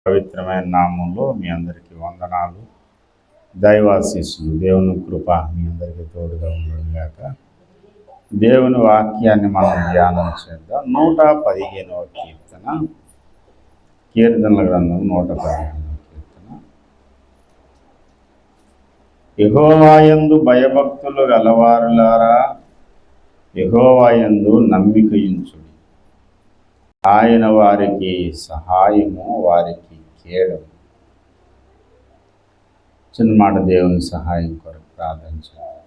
పవిత్రమైన నామంలో మీ అందరికీ వందనాలు, దైవాశీస్సులు. దేవుని కృప మీ అందరికీ తోడుగా ఉండగాక. దేవుని వాక్యాన్ని మనం ధ్యానం చేద్దాం. 115వ కీర్తన, కీర్తనల గ్రంథం 115వ కీర్తన. యెహోవా యందు భయభక్తులు గలవారులారా, యెహోవా యందు నమ్మిక ఉంచుడి. ఆయన వారికి సహాయము, వారికి కేడము. చిన్న మాట, దేవుని సహాయం కొరకు ప్రార్థన చేయాలి.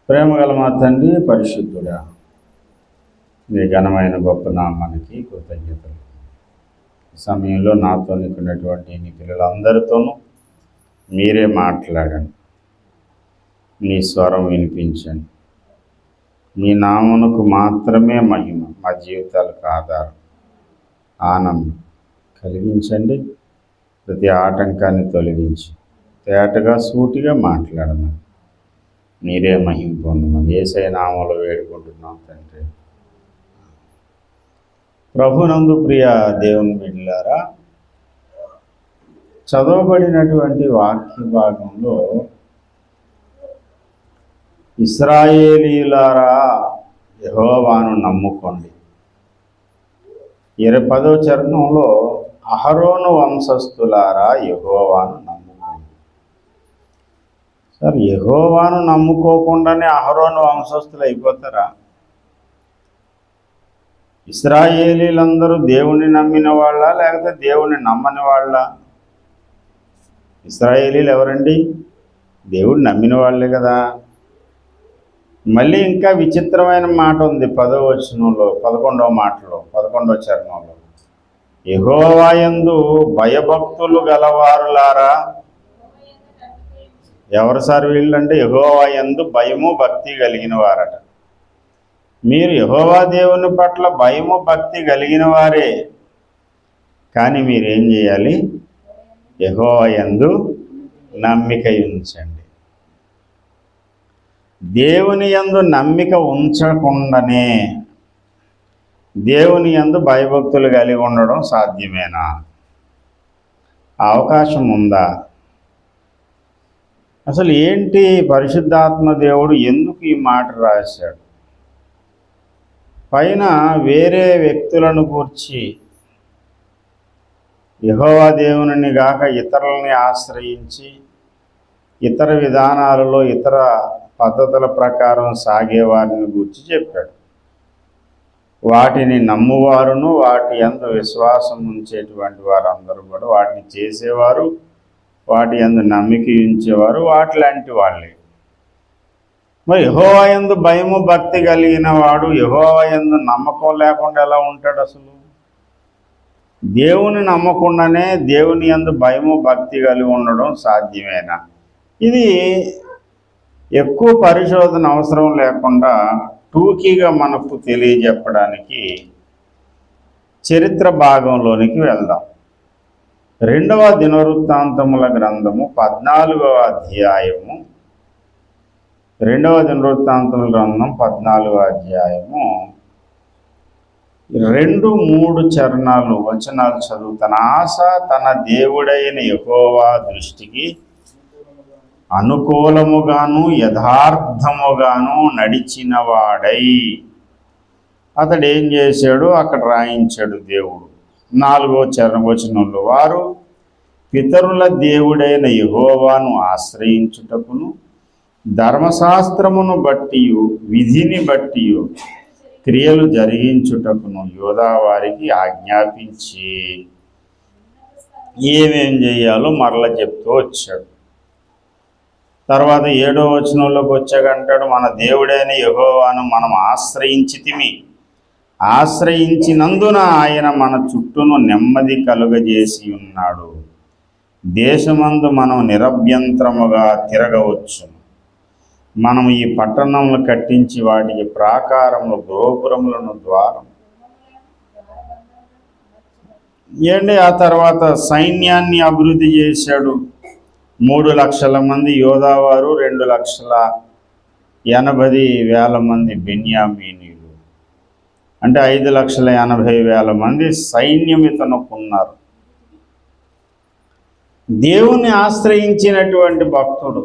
ప్రేమగల మా తండ్రి, పరిశుద్ధుడా, మీ ఘనమైన గొప్ప నామానికి కృతజ్ఞతలు. ఈ సమయంలో నాతో ఉన్నటువంటి నీ పిల్లలందరితోనూ మీరే మాట్లాడండి, మీ స్వరం వినిపించండి. మీ నామమునకు మాత్రమే మహిమ, మా జీవితాలకు ఆధారం. ఆనందం కలిగించండి. ప్రతి ఆటంకాన్ని తొలగించి తేటగా సూటిగా మాట్లాడమని, మీరే మహిమ పొందమని యేసయ్య నామములో వేడుకుంటున్నాం తండ్రి. ప్రభునందు ప్రియ దేవుని బిడ్డలారా, చదవబడినటువంటి వాక్య భాగంలో ఇశ్రాయేలీయులారా యెహోవాను నమ్ముకోండి. 10వ చరణంలో అహరోను వంశస్థులారా యెహోవాను నమ్ముకోండి. సార్, యెహోవాను నమ్ముకోకుండానే అహరోను వంశస్థులు అయిపోతారా? ఇశ్రాయేలీలందరూ దేవుని నమ్మిన వాళ్ళ, లేకపోతే దేవుని నమ్మని వాళ్ళ? ఇశ్రాయేలీలు ఎవరండి? దేవుడు నమ్మిన వాళ్ళే కదా. మళ్ళీ ఇంకా విచిత్రమైన మాట ఉంది 10వ వచనంలో, 11వ చరణంలో. యెహోవా యందు భయభక్తులు గలవారులారా. ఎవరు సార్ వీళ్ళంటే? యెహోవా యందు భయము భక్తి కలిగిన వారట. మీరు యెహోవా దేవుని పట్ల భయము భక్తి కలిగిన వారే, కానీ మీరేం చేయాలి? యెహోవా యందు నమ్మిక ఉంచండి. దేవుని యందు నమ్మిక ఉంచకుండానే దేవుని యందు భయభక్తులు కలిగి ఉండడం సాధ్యమేనా? అవకాశం ఉందా? అసలు ఏంటి పరిశుద్ధాత్మ దేవుడు ఎందుకు ఈ మాట రాశాడు? పైన వేరే వ్యక్తులను గూర్చి, యెహోవా దేవుని గాక ఇతరులని ఆశ్రయించి ఇతర విధానాలలో ఇతర పద్ధతుల ప్రకారం సాగేవారిని గురించి చెప్పాడు. వాటిని నమ్మువారును వాటి యందు విశ్వాసం ఉంచేటువంటి వారందరూ కూడా, వాటిని చేసేవారు, వాటి యందు నమ్మిక ఉంచేవారు, వాటిలాంటి వాళ్ళే. మరి యెహోవా యందు భయము భక్తి కలిగిన వాడు యెహోవా యందు నమ్మకం లేకుండా ఎలా ఉంటాడు? అసలు దేవుని నమ్మకుండానే దేవుని యందు భయము భక్తి కలిగి ఉండడం సాధ్యమేనా? ఇది ఎక్కువ పరిశోధన అవసరం లేకుండా టూకీగా మనకు తెలియజెప్పడానికి చరిత్ర భాగంలోనికి వెళ్దాం. 2వ దినవృత్తాంతముల గ్రంథము 14వ అధ్యాయము. 2వ దినవృత్తాంతముల గ్రంథం 14వ అధ్యాయము 2-3 వచనాలు చదువుతాను. ఆస తన దేవుడైన యెహోవా దృష్టికి అనుకూలముగాను యథార్థముగాను నడిచిన వాడై, అతడు ఏం చేశాడు? అక్కడ రాయించాడు దేవుడు 4వ వచనంలో, వారు పితరుల దేవుడైన యెహోవాను ఆశ్రయించుటకును ధర్మశాస్త్రమును బట్టి విధిని బట్టి క్రియలు జరిగించుటకును యోధా వారికి ఆజ్ఞాపించి ఏమేం చేయాలో మరల చెప్తూ వచ్చాడు. తర్వాత 7వ వచనంలోకి వచ్చాకంటాడు, మన దేవుడైన యెహోవాను మనం ఆశ్రయించినందున ఆయన మన చుట్టూను నెమ్మది కలుగజేసి ఉన్నాడు. దేశమందు మనం నిరభ్యంతరముగా తిరగవచ్చు. మనం ఈ పట్టణములు కట్టించి వాటికి ప్రాకారములు, గోపురములను, ద్వారం ఆ తర్వాత సైన్యాన్ని అభివృద్ధి చేశాడు. 3 లక్షల మంది యోధావారు, 2,80,000 మంది బెన్యామీనీలు, అంటే 5,80,000 మంది సైన్యం ఇతనుకున్నారు. దేవుణ్ణి ఆశ్రయించినటువంటి భక్తుడు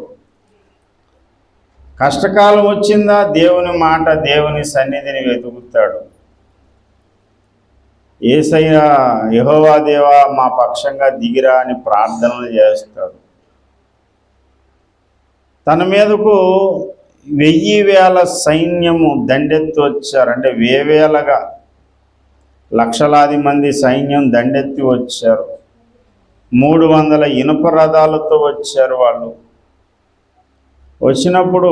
కష్టకాలం వచ్చిందా దేవుని మాట, దేవుని సన్నిధిని వెతుకుతాడు. యేసయ్య, యెహోవా దేవా మా పక్షంగా దిగిరా అని ప్రార్థనలు చేస్తాడు. తన మీదకు 1000 సైన్యము దండెత్తి వచ్చారు. అంటే వేవేలగా లక్షలాది మంది సైన్యం దండెత్తి వచ్చారు. 300 ఇనుప రథాలతో వచ్చారు. వాళ్ళు వచ్చినప్పుడు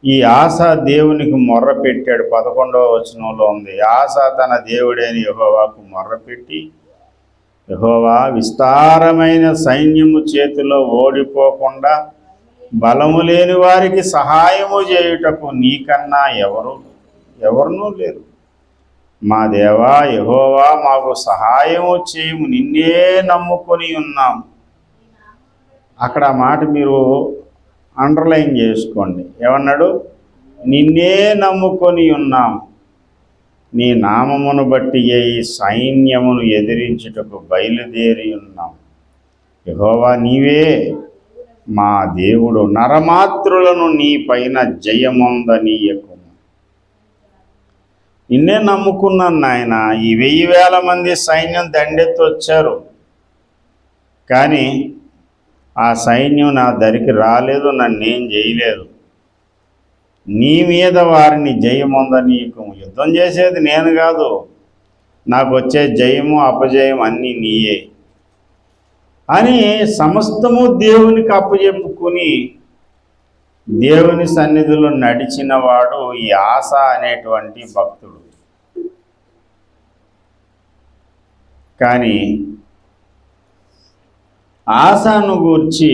ఈ ఆస దేవునికి మొర్ర పెట్టాడు. 11వ వచనంలో ఉంది, ఆస తన దేవుడైన యెహోవాకు మొర్రపెట్టి, యెహోవా, విస్తారమైన సైన్యము చేతిలో ఓడిపోకుండా బలము లేని వారికి సహాయము చేయుటకు నీకన్నా ఎవరునూ లేరు. మా దేవా యెహోవా, మాకు సహాయము చేయము, నిన్నే నమ్ముకొని ఉన్నాం. అక్కడ ఆ మాట మీరు అండర్లైన్ చేసుకోండి. ఏమన్నాడు? నిన్నే నమ్ముకొని ఉన్నాం, నీ నామమును బట్టి ఈ సైన్యమును ఎదిరించుటకు బయలుదేరి ఉన్నాం. యెహోవా నీవే మా దేవుడు, నరమాత్రులను నీ పైన జయమొందనీయకు. నిన్నే నమ్ముకున్నాను నాయన. ఈ 1000 మంది సైన్యం దండెత్తి వచ్చారు, కానీ ఆ సైన్యం నా దరికి రాలేదు, నన్నేం చేయలేదు. నీ మీద వారిని జయమొందనీయకు. యుద్ధం చేసేది నేను కాదు, నాకు వచ్చే జయము అపజయం అన్నీ నీయే అని సమస్తము దేవునికి అప్పచెప్పుకుని దేవుని సన్నిధిలో నడిచిన వాడు ఈ ఆస అనేటువంటి భక్తుడు. కానీ ఆసాను గూర్చి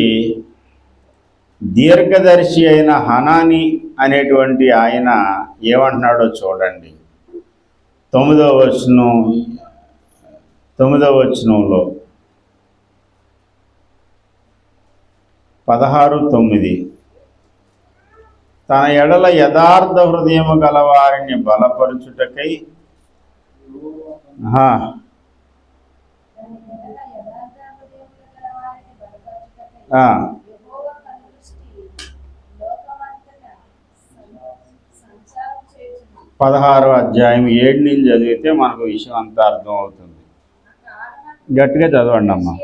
దీర్ఘదర్శి అయిన హనాని అనేటువంటి ఆయన ఏమంటున్నాడో చూడండి. 9వ వచనంలో 16:9, తన ఎడల యథార్థ హృదయము గలవారిని బలపరుచుటకై పదహారవ అధ్యాయం 7 నుంచి చదివితే మనకు విషయం అంతా అర్థం అవుతుంది. గట్టిగా చదవండి అమ్మా.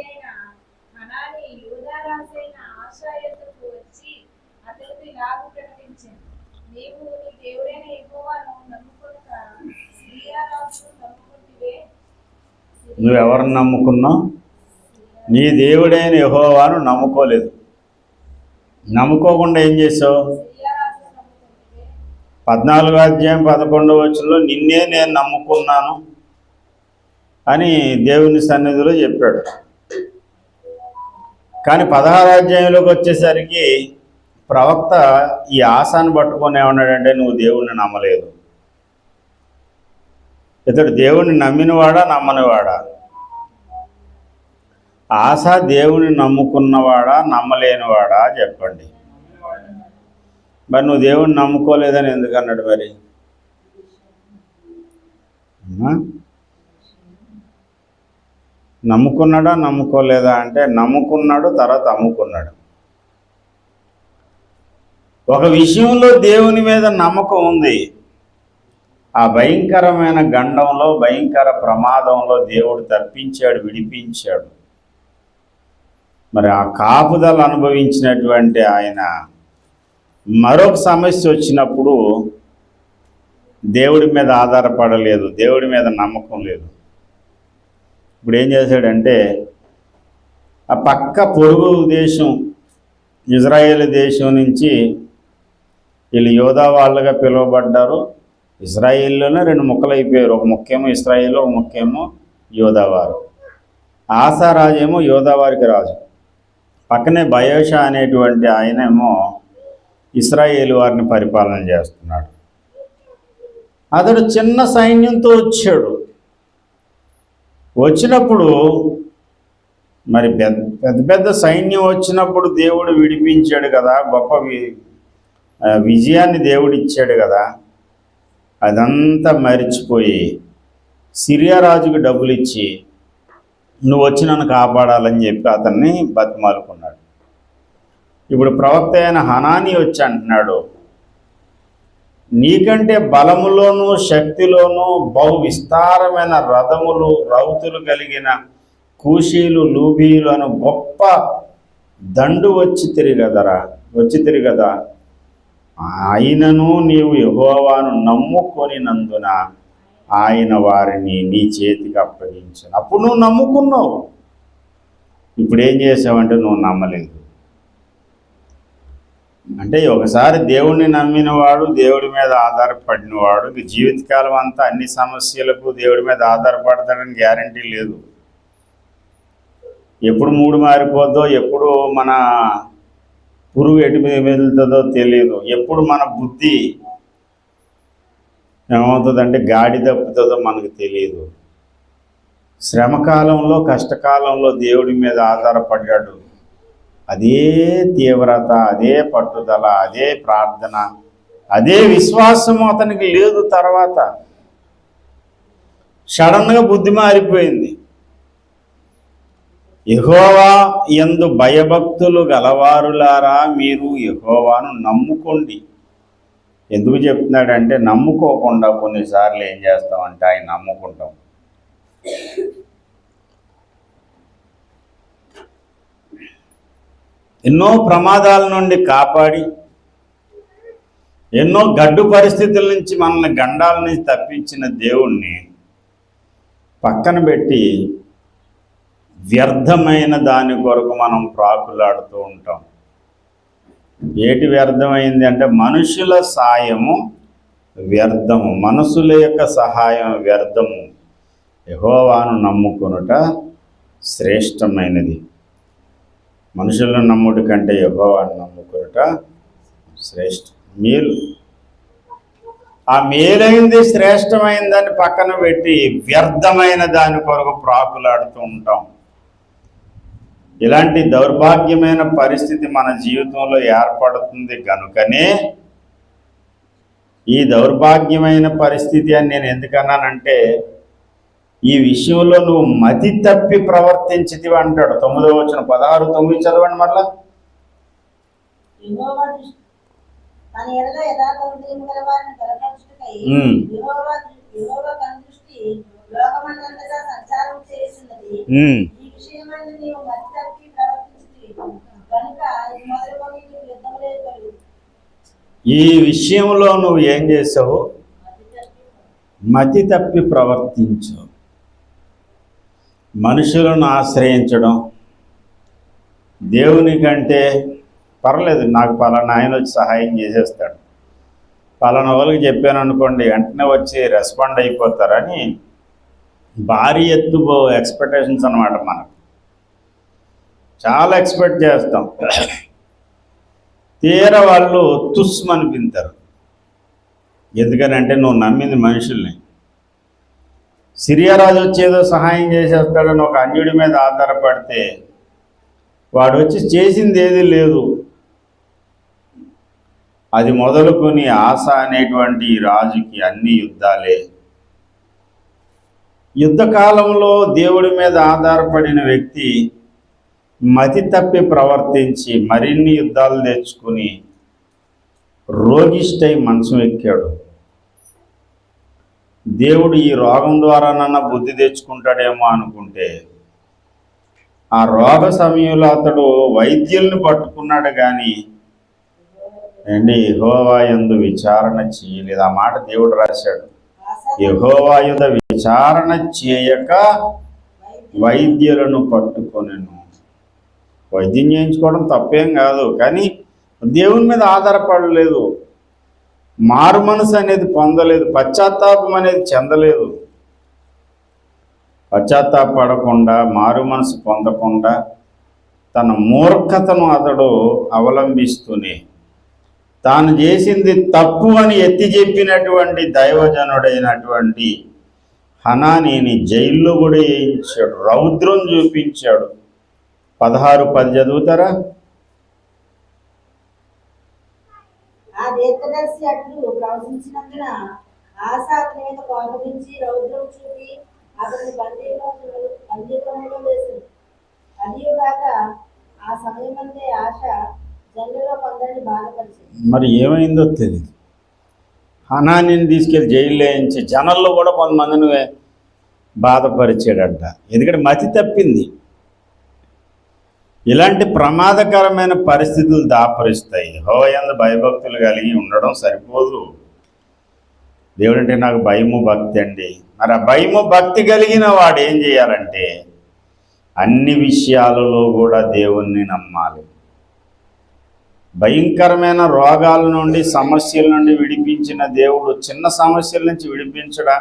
నువ్వెవరిని నమ్ముకున్నావు? నీ దేవుడైన యెహోవాను నమ్ముకోలేదు. నమ్ముకోకుండా ఏం చేసావు? 14వ అధ్యాయం 11వ వచనంలో నిన్నే నేను నమ్ముకున్నాను అని దేవుని సన్నిధిలో చెప్పాడు. కానీ 16వ అధ్యాయంలోకి వచ్చేసరికి ప్రవక్త ఈ ఆశాను పట్టుకొని ఏమన్నాడంటే, నువ్వు దేవుణ్ణి నమ్మలేదు. ఇతడు దేవుణ్ణి నమ్మినవాడా నమ్మనివాడా? ఆశ దేవుని నమ్ముకున్నవాడా నమ్మలేనివాడా చెప్పండి. మరి నువ్వు దేవుణ్ణి నమ్ముకోలేదని ఎందుకు అన్నాడు? మరి నమ్ముకున్నాడా నమ్ముకోలేదా అంటే, నమ్ముకున్నాడు, తర్వాత అమ్ముకున్నాడు. ఒక విషయంలో దేవుని మీద నమ్మకం ఉంది. ఆ భయంకరమైన గండంలో, భయంకర ప్రమాదంలో దేవుడు తప్పించాడు, విడిపించాడు. మరి ఆ కాపుదల అనుభవించినటువంటి ఆయన మరొక సమస్య వచ్చినప్పుడు దేవుడి మీద ఆధారపడలేదు, దేవుడి మీద నమ్మకం లేదు. ఇప్పుడు ఏం చేశాడంటే, ఆ పక్క పొరుగు దేశం ఇజ్రాయేల్ దేశం నుంచి వీళ్ళు యోధా వాళ్ళుగా పిలువబడ్డారు. ఇజ్రాయేల్లోనే 2 ముక్కలు అయిపోయారు. ఒక ముఖ్యేమో ఇజ్రాయేల్, ఒక ముఖ్యేమో యోధావారు. ఆసా రాజేమో యోధావారికి రాజు. పక్కనే బయోషా అనేటువంటి ఆయనేమో ఇశ్రాయేలు వారిని పరిపాలన చేస్తున్నాడు. అతడు చిన్న సైన్యంతో వచ్చాడు. వచ్చినప్పుడు మరి పెద్ద పెద్ద సైన్యం వచ్చినప్పుడు దేవుడు విడిపించాడు కదా, గొప్ప విజయాన్ని దేవుడు ఇచ్చాడు కదా. అదంతా మరిచిపోయి సిరియా రాజుకు డబ్బులు ఇచ్చి నువ్వు వచ్చి నన్ను కాపాడాలని చెప్పి అతన్ని బతిమాలుకున్నాడు. ఇప్పుడు ప్రవక్త అయిన హనానీ వచ్చి అంటున్నాడు, నీకంటే బలములోను శక్తిలోను బహు విస్తారమైన రథములు రౌతులు కలిగిన కూషీలు లూబీలు అను గొప్ప దండు వచ్చి తిరిగదా. ఆయనను నీవు యెహోవాను నమ్ముకొనినందున ఆయన వారిని నీ చేతికి అప్పగించాను. అప్పుడు నువ్వు నమ్ముకున్నావు, ఇప్పుడు ఏం చేసావంటే నువ్వు నమ్మలేదు. అంటే ఒకసారి దేవుణ్ణి నమ్మినవాడు, దేవుడి మీద ఆధారపడినవాడు జీవితకాలం అంతా అన్ని సమస్యలకు దేవుడి మీద ఆధారపడతాడని గ్యారంటీ లేదు. ఎప్పుడు మూడు మారిపోద్దో, ఎప్పుడు మన పురుగు ఎటు మెదులుతుందో తెలియదు, ఎప్పుడు మన బుద్ధి ఏమవుతుందంటే గాడి తప్పుతుందో మనకు తెలియదు. శ్రమకాలంలో కష్టకాలంలో దేవుడి మీద ఆధారపడ్డాడు. అదే తీవ్రత, అదే పట్టుదల, అదే ప్రార్థన, అదే విశ్వాసం అతనికి లేదు. తర్వాత సడన్గా బుద్ధి మారిపోయింది. యెహోవా యందు భయభక్తులు గలవారులారా మీరు యెహోవాను నమ్ముకోండి. ఎందుకు చెప్తున్నాడంటే నమ్ముకోకుండా కొన్నిసార్లు ఏం చేస్తామంటే ఆయన నమ్ముకుంటాం. ఎన్నో ప్రమాదాల నుండి కాపాడి, ఎన్నో గడ్డు పరిస్థితుల నుంచి మనల్ని గండాల నుంచి తప్పించిన దేవుణ్ణి పక్కన పెట్టి వ్యర్థమైన దాని కొరకు మనం ప్రాకులాడుతూ ఉంటాం. ఏటి వ్యర్థమైంది అంటే మనుషుల సాయము వ్యర్థము, మనుషుల యొక్క సహాయం వ్యర్థము. యెహోవాను నమ్ముకొనుట శ్రేష్టమైనది. మనుషులను నమ్ముట కంటే యెహోవాను నమ్ముకొనుట శ్రేష్టం, మేలు. ఆ మేలైంది శ్రేష్టమైందని పక్కన పెట్టి వ్యర్థమైన దాని కొరకు ప్రాకులాడుతూ ఉంటాం. ఇలాంటి దౌర్భాగ్యమైన పరిస్థితి మన జీవితంలో ఏర్పడుతుంది కనుకనే ఈ దౌర్భాగ్యమైన పరిస్థితి అని నేను ఎందుకన్నానంటే, ఈ విషయంలో నువ్వు మతి తప్పి ప్రవర్తించితివి అంటాడు. 9వ వచనం 16:9 చదవండి మరలా. ఈ విషయంలో నువ్వు ఏం చేసావు? మతి తప్పి ప్రవర్తించు. మనుషులను ఆశ్రయించడం, దేవుని కంటే పర్లేదు, నాకు పలానా ఆయన వచ్చి సహాయం చేసేస్తాడు, పలానా వాళ్ళకి చెప్పాను అనుకోండి వెంటనే వచ్చి రెస్పాండ్ అయిపోతారని భారీ ఎత్తు ఎక్స్పెక్టేషన్స్ అన్నమాట. మనకు చాలా ఎక్స్పెక్ట్ చేస్తాం. తీర వాళ్ళు తుస్మనిపించారు. ఎందుకనంటే నువ్వు నమ్మింది మనుషుల్ని. సిరియా రాజు వచ్చేదో సహాయం చేసేస్తాడని ఒక అన్యుడి మీద ఆధారపడితే వాడు వచ్చి చేసింది ఏది లేదు. అది మొదలుకొని ఆశ అనేటువంటి రాజుకి అన్ని యుద్ధాలే. యుద్ధకాలంలో దేవుడి మీద ఆధారపడిన వ్యక్తి మతి తప్పి ప్రవర్తించి మరిన్ని యుద్ధాలు తెచ్చుకుని రోగిష్టై మంచం ఎక్కాడు. దేవుడు ఈ రోగం ద్వారానన్నా బుద్ధి తెచ్చుకుంటాడేమో అనుకుంటే ఆ రోగ సమయంలో అతడు వైద్యుల్ని పట్టుకున్నాడు, కానీ యెహోవా యందు విచారణ చేయలేదు. ఆ మాట దేవుడు రాశాడు. యెహోవా యందు విచారణ చేయక వైద్యులను పట్టుకొనెను. వైద్యం చేయించుకోవడం తప్పేం కాదు, కానీ దేవుని మీద ఆధారపడలేదు. మారు మనసు అనేది పొందలేదు, పశ్చాత్తాపం అనేది చెందలేదు. పశ్చాత్తాపడకుండా, మారు మనసు పొందకుండా తన మూర్ఖతను అతడు అవలంబిస్తూనే తాను చేసింది తప్పు అని ఎత్తి చెప్పినటువంటి దైవజనుడైనటువంటి హనానీని జైల్లో కూడా వేయించాడు, రౌద్రం చూపించాడు. 16:10 చదువుతారా? ఆ దీర్ఘదర్శి అట్లు ప్రవచించినందున ఆసా అతని మీద కోపగించి రౌద్రం చూపి అతని బందీలో అగ్నిగుండంలో వేసింది. అదియుగాక ఆ సమయమందే ఆశ జనులలో కొందరిని బాధపరిచింది. మరి ఏమైందో తెలియదు. హనానీని తీసుకెళ్ళి జైల్లో వేయించి జనంలో కూడా కొంతమందిని బాధపరిచాడంట. ఎందుకంటే మతి తప్పింది. ఇలాంటి ప్రమాదకరమైన పరిస్థితులు దాపరిస్తాయి. యెహోవాయందు భయభక్తులు కలిగి ఉండడం సరిపోదు. దేవుడంటే నాకు భయము భక్తి అండి. మరి ఆ భయము భక్తి కలిగిన వాడు ఏం చేయాలంటే అన్ని విషయాలలో కూడా దేవుణ్ణి నమ్మాలి. భయంకరమైన రోగాల నుండి సమస్యల నుండి విడిపించిన దేవుడు చిన్న సమస్యల నుంచి విడిపించడా?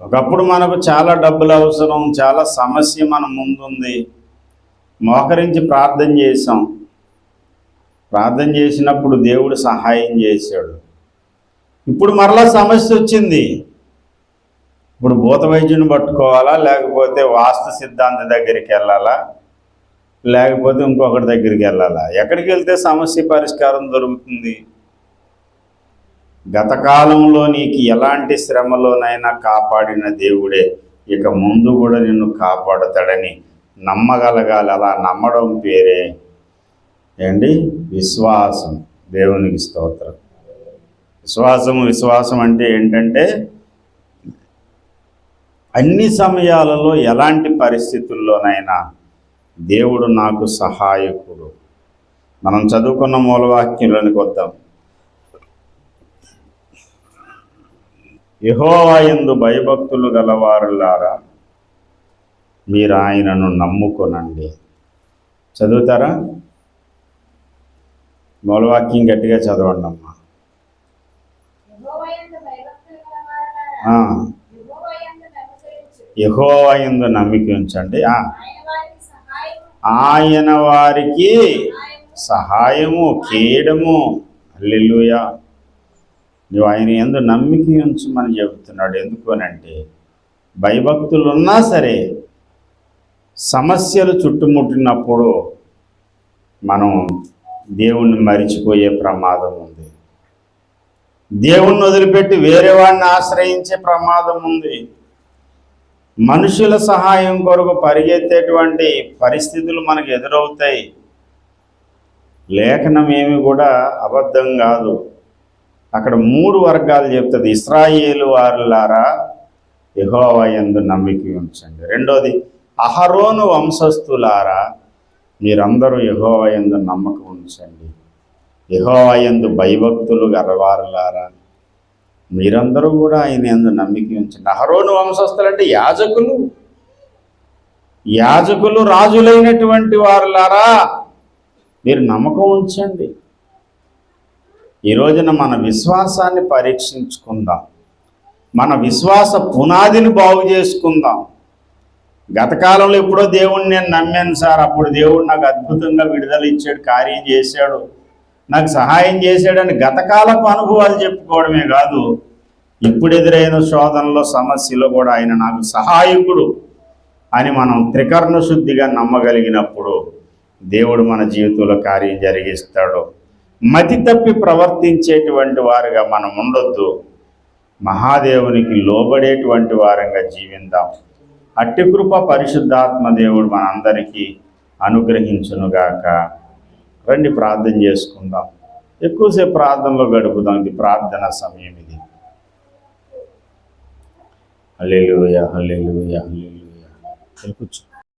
ఒకప్పుడు మనకు చాలా డబ్బులు అవసరం, చాలా సమస్య మన ముందుంది, మోకరించి ప్రార్థన చేశాం. ప్రార్థన చేసినప్పుడు దేవుడు సహాయం చేశాడు. ఇప్పుడు మరలా సమస్య వచ్చింది. ఇప్పుడు భూత వైద్యుని పట్టుకోవాలా, లేకపోతే వాస్తు సిద్ధాంత దగ్గరికి వెళ్ళాలా, లేకపోతే ఇంకొకటి దగ్గరికి వెళ్ళాలా? ఎక్కడికి వెళ్తే సమస్య పరిష్కారం దొరుకుతుంది? గత కాలంలో నీకు ఎలాంటి శ్రమలోనైనా కాపాడిన దేవుడే ఇక ముందు కూడా నిన్ను కాపాడుతాడని నమ్మగలగాలి. అలా నమ్మడం పేరే ఏంటి? విశ్వాసం. దేవునికి స్తోత్రం. విశ్వాసం అంటే ఏంటంటే అన్ని సమయాలలో ఎలాంటి పరిస్థితుల్లోనైనా దేవుడు నాకు సహాయకుడు. మనం చదువుకున్న మూలవాక్యంలోనికి వద్దాం. యెహోవాయందు భయభక్తులు గలవారులారా మీరు ఆయనను నమ్ముకొనండి. చదువుతారా? మూలవాక్యం గట్టిగా చదవండి అమ్మా. యెహోవాయందు నమ్మిక ఉంచండి. ఆయన వారికి సహాయము కేడము. హల్లెలూయా. నువ్వు ఆయన యందు నమ్మిక ఉంచమని చెబుతున్నాడు. ఎందుకనంటే భయభక్తులు ఉన్నా సరే సమస్యలు చుట్టుముట్టినప్పుడు మనం దేవుణ్ణి మరిచిపోయే ప్రమాదం ఉంది. దేవుణ్ణి వదిలిపెట్టి వేరే వాడిని ఆశ్రయించే ప్రమాదం ఉంది. మనుషుల సహాయం కొరకు పరిగెత్తేటువంటి పరిస్థితులు మనకు ఎదురవుతాయి. లేఖనం ఏమి కూడా అబద్ధం కాదు. అక్కడ 3 వర్గాలు చెప్తుంది. ఇశ్రాయేలు వారులారా యెహోవాయందు నమ్మిక ఉంచండి. రెండోది అహరోను వంశస్థులారా మీరందరూ యెహోవాయందు నమ్మకం ఉంచండి. యెహోవాయందు భయభక్తులు గలవారులారా మీరందరూ కూడా ఆయన యందు నమ్మిక ఉంచండి. అహరోను వంశస్థులు అంటే యాజకులు రాజులైనటువంటి వారులారా మీరు నమ్మకం ఉంచండి. ఈ రోజున మన విశ్వాసాన్ని పరీక్షించుకుందాం. మన విశ్వాస పునాదిని బాగు చేసుకుందాం. గత కాలంలో ఎప్పుడో దేవుణ్ణి నేను నమ్మాను సార్, అప్పుడు దేవుడు నాకు అద్భుతంగా విడుదల ఇచ్చాడు, కార్యం చేశాడు, నాకు సహాయం చేశాడని గతకాలపు అనుభవాలు చెప్పుకోవడమే కాదు, ఇప్పుడు ఎదురైన శోధనలో సమస్యలో కూడా ఆయన నాకు సహాయకుడు అని మనం త్రికరణ శుద్ధిగా నమ్మగలిగినప్పుడు దేవుడు మన జీవితంలో కార్యం జరిగిస్తాడు. మతి తప్పి ప్రవర్తించేటువంటి వారుగా మనం ఉండొద్దు. మహాదేవునికి లోబడేటువంటి వారంగా జీవిద్దాం. అట్టి కృప పరిశుద్ధాత్మ దేవుడు మనందరికీ అనుగ్రహించునుగాక. రండి ప్రార్థన చేసుకుందాం. ఎక్కువసేపు ప్రార్థనలో గడుపుదాం. ఇది ప్రార్థన సమయం. ఇది హల్లెలూయా హల్లెలూయా హల్లెలూయా. కూర్చో.